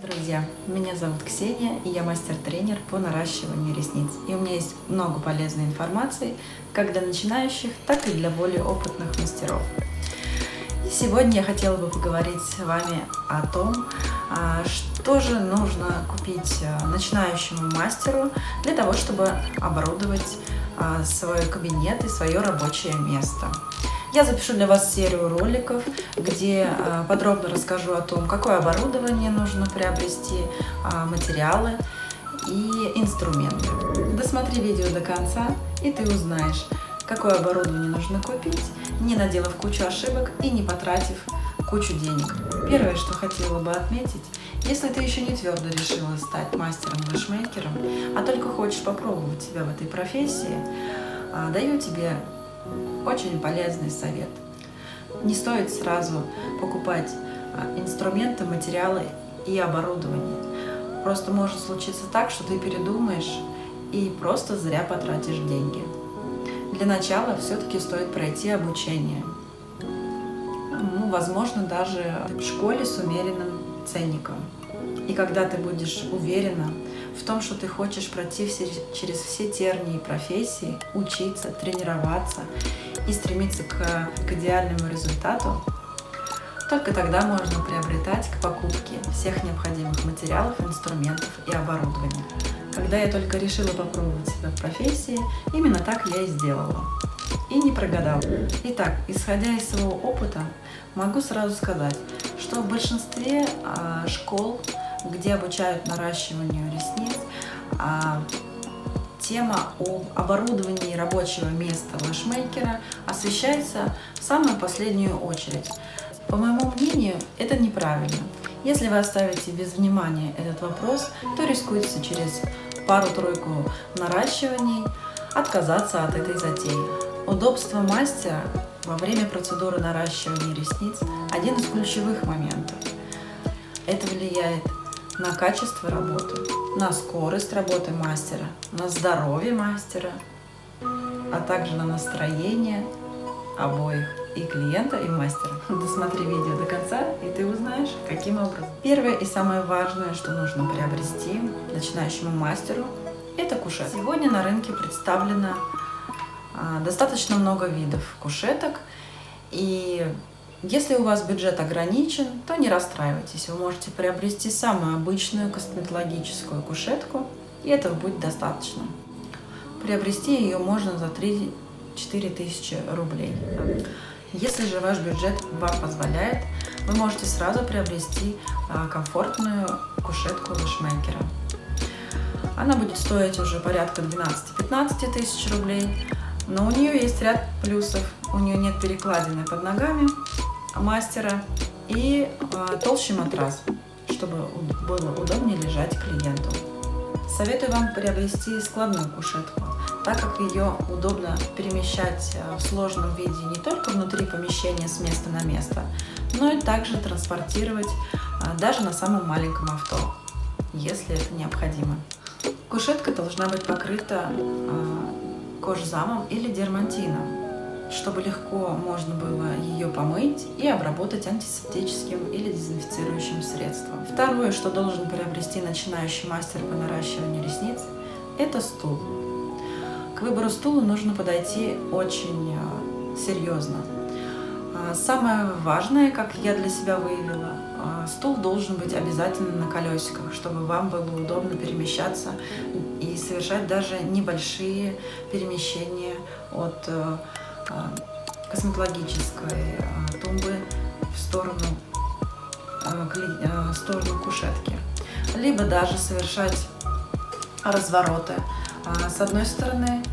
Друзья, меня зовут Ксения, и я мастер-тренер по наращиванию ресниц. И у меня есть много полезной информации, как для начинающих, так и для более опытных мастеров. И сегодня я хотела бы поговорить с вами о том, что же нужно купить начинающему мастеру для того, чтобы оборудовать свой кабинет и свое рабочее место. Я запишу для вас серию роликов, где подробно расскажу о том, какое оборудование нужно приобрести, материалы и инструменты. Досмотри видео до конца, и ты узнаешь, какое оборудование нужно купить, не наделав кучу ошибок и не потратив кучу денег. Первое, что хотела бы отметить, если ты еще не твердо решила стать мастером-лэшмейкером, а только хочешь попробовать себя в этой профессии, даю тебе очень полезный совет. Не стоит сразу покупать инструменты, материалы и оборудование. Просто может случиться так, что ты передумаешь и просто зря потратишь деньги. Для начала все-таки стоит пройти обучение. Возможно, даже в школе с умеренным ценником. И когда ты будешь уверена в том, что ты хочешь пройти через все тернии профессии, учиться, тренироваться и стремиться к идеальному результату, только тогда можно приобретать к покупке всех необходимых материалов, инструментов и оборудования. Когда я только решила попробовать себя в профессии, именно так я и сделала. И не прогадала. Итак, исходя из своего опыта, могу сразу сказать, что в большинстве школ, где обучают наращиванию ресниц, тема об оборудовании рабочего места лэшмейкера освещается в самую последнюю очередь. По моему мнению, это неправильно. Если вы оставите без внимания этот вопрос, то рискуете через пару-тройку наращиваний отказаться от этой затеи. Удобство мастера во время процедуры наращивания ресниц – один из ключевых моментов. Это влияет на качество работы, на скорость работы мастера, на здоровье мастера, а также на настроение обоих, и клиента, и мастера. Досмотри видео до конца, и ты узнаешь, каким образом. Первое и самое важное, что нужно приобрести начинающему мастеру, это кушетка. Сегодня на рынке представлено достаточно много видов кушеток, и если у вас бюджет ограничен, то не расстраивайтесь. Вы можете приобрести самую обычную косметологическую кушетку, и этого будет достаточно. Приобрести ее можно за 3-4 тысячи рублей. Если же ваш бюджет вам позволяет, вы можете сразу приобрести комфортную кушетку лэшмейкера. Она будет стоить уже порядка 12-15 тысяч рублей, но у нее есть ряд плюсов. У нее нет перекладины под ногами мастера и толще матрас, чтобы было удобнее лежать клиенту. Советую вам приобрести складную кушетку, так как ее удобно перемещать в сложном виде не только внутри помещения с места на место, но и также транспортировать даже на самом маленьком авто, если это необходимо. Кушетка должна быть покрыта кожзамом или дермантином, чтобы легко можно было ее помыть и обработать антисептическим или дезинфицирующим средством. Второе, что должен приобрести начинающий мастер по наращиванию ресниц, это стул. К выбору стула нужно подойти очень серьезно. Самое важное, как я для себя выявила, стул должен быть обязательно на колесиках, чтобы вам было удобно перемещаться и совершать даже небольшие перемещения от косметологической тумбы в сторону кушетки, либо даже совершать развороты с одной стороны,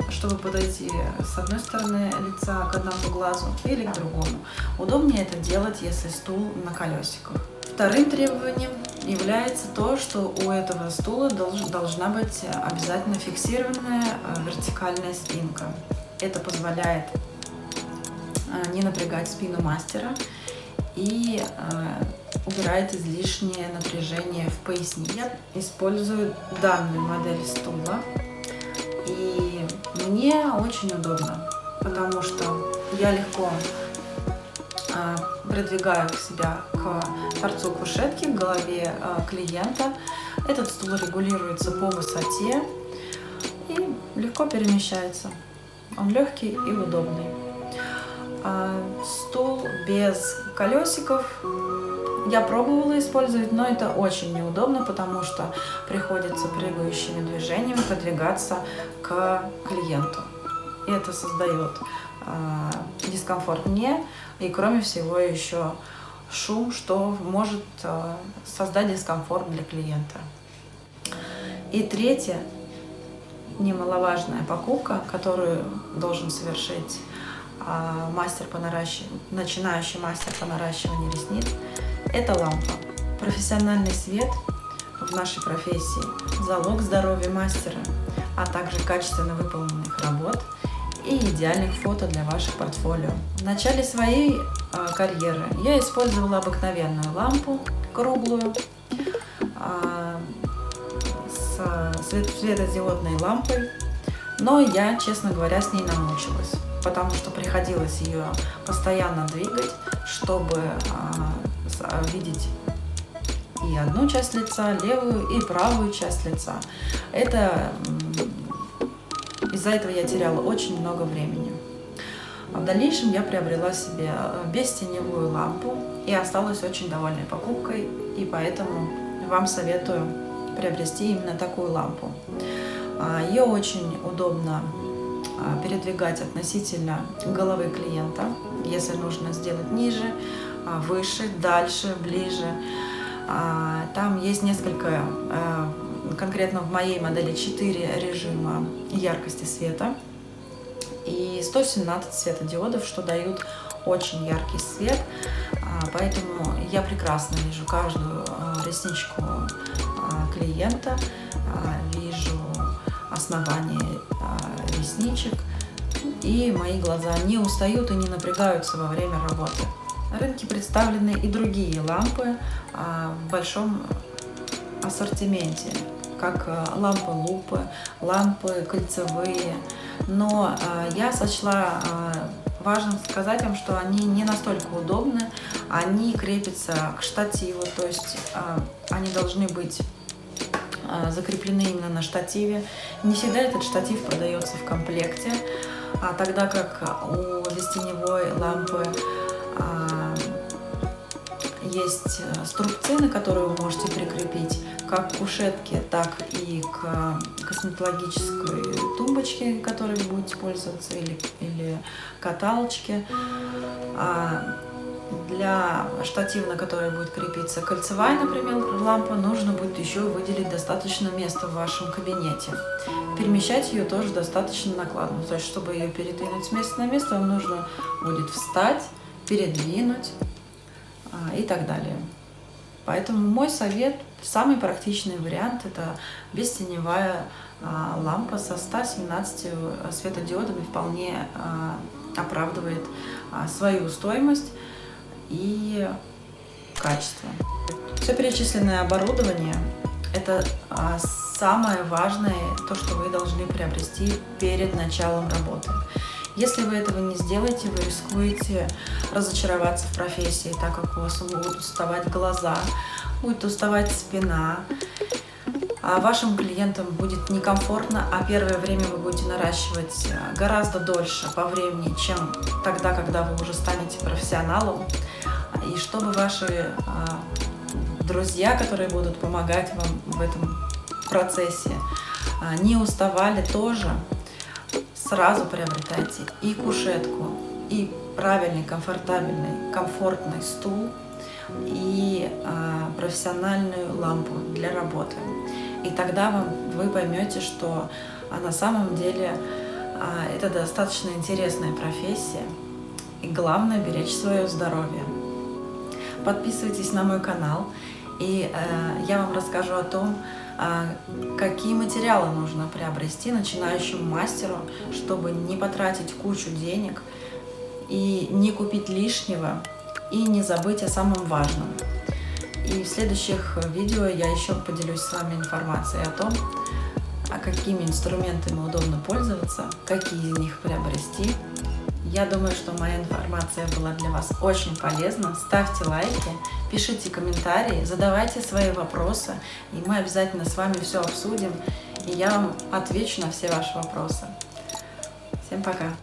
чтобы подойти с одной стороны лица к одному глазу или к другому. Удобнее это делать, если стул на колесиках. Вторым требованием является то, что у этого стула должна быть обязательно фиксированная вертикальная спинка. Это позволяет не напрягать спину мастера и убирает излишнее напряжение в пояснице. Я использую данную модель стула, и мне очень удобно, потому что я легко придвигаю себя к торцу кушетки, к голове клиента. Этот стул регулируется по высоте и легко перемещается. Он легкий и удобный. Стул без колесиков я пробовала использовать, но это очень неудобно, потому что приходится прыгающими движениями продвигаться к клиенту. И это создает дискомфорт мне и, кроме всего, еще шум, что может создать дискомфорт для клиента. И третья немаловажная покупка, которую должен совершить начинающий мастер по наращиванию ресниц, это лампа. Профессиональный свет в нашей профессии – залог здоровья мастера, а также качественно выполненных работ и идеальных фото для ваших портфолио. В начале своей карьеры я использовала обыкновенную лампу, круглую, с светодиодной лампой, но я, честно говоря, с ней намучилась, потому что приходилось ее постоянно двигать, чтобы видеть и одну часть лица, левую и правую часть лица. Из-за этого я теряла очень много времени. В дальнейшем я приобрела себе бестеневую лампу и осталась очень довольной покупкой, и поэтому вам советую приобрести именно такую лампу. Ее очень удобно передвигать относительно головы клиента, если нужно сделать ниже, выше, дальше, ближе. Там есть несколько, конкретно в моей модели 4 режима яркости света и 117 светодиодов, что дают очень яркий свет, поэтому я прекрасно вижу каждую ресничку клиента, вижу основание ресничек, и мои глаза не устают и не напрягаются во время работы. На рынке представлены и другие лампы в большом ассортименте, как лампы-лупы, лампы кольцевые, но я сочла важным сказать вам, что они не настолько удобны, они крепятся к штативу, то есть они должны быть закреплены именно на штативе. Не всегда этот штатив продается в комплекте, тогда как у бестеневой лампы есть струбцы, на которые вы можете прикрепить как к кушетке, так и к косметологической тумбочке, которой вы будете пользоваться, или каталочке. Для штатива, на который будет крепиться кольцевая, например, лампа, нужно будет еще выделить достаточно места в вашем кабинете. Перемещать ее тоже достаточно накладно. То есть, чтобы ее передвинуть с места на место, вам нужно будет встать, передвинуть и так далее. Поэтому мой совет, самый практичный вариант, это бестеневая лампа со 117 светодиодами, вполне оправдывает свою стоимость и качество. Все перечисленное оборудование – это самое важное, то, что вы должны приобрести перед началом работы. Если вы этого не сделаете, вы рискуете разочароваться в профессии, так как у вас будут уставать глаза, будет уставать спина, а вашим клиентам будет некомфортно, а первое время вы будете наращивать гораздо дольше по времени, чем тогда, когда вы уже станете профессионалом. И чтобы ваши друзья, которые будут помогать вам в этом процессе, не уставали тоже, сразу приобретайте и кушетку, и правильный, комфортный стул, и профессиональную лампу для работы. И тогда вы поймете, что на самом деле это достаточно интересная профессия, и главное – беречь свое здоровье. Подписывайтесь на мой канал, и я вам расскажу о том, какие материалы нужно приобрести начинающему мастеру, чтобы не потратить кучу денег и не купить лишнего, и не забыть о самом важном. И в следующих видео я еще поделюсь с вами информацией о том, какими инструментами удобно пользоваться, какие из них приобрести Я думаю, что моя информация была для вас очень полезна. Ставьте лайки, пишите комментарии, задавайте свои вопросы, и мы обязательно с вами все обсудим, и я вам отвечу на все ваши вопросы. Всем пока!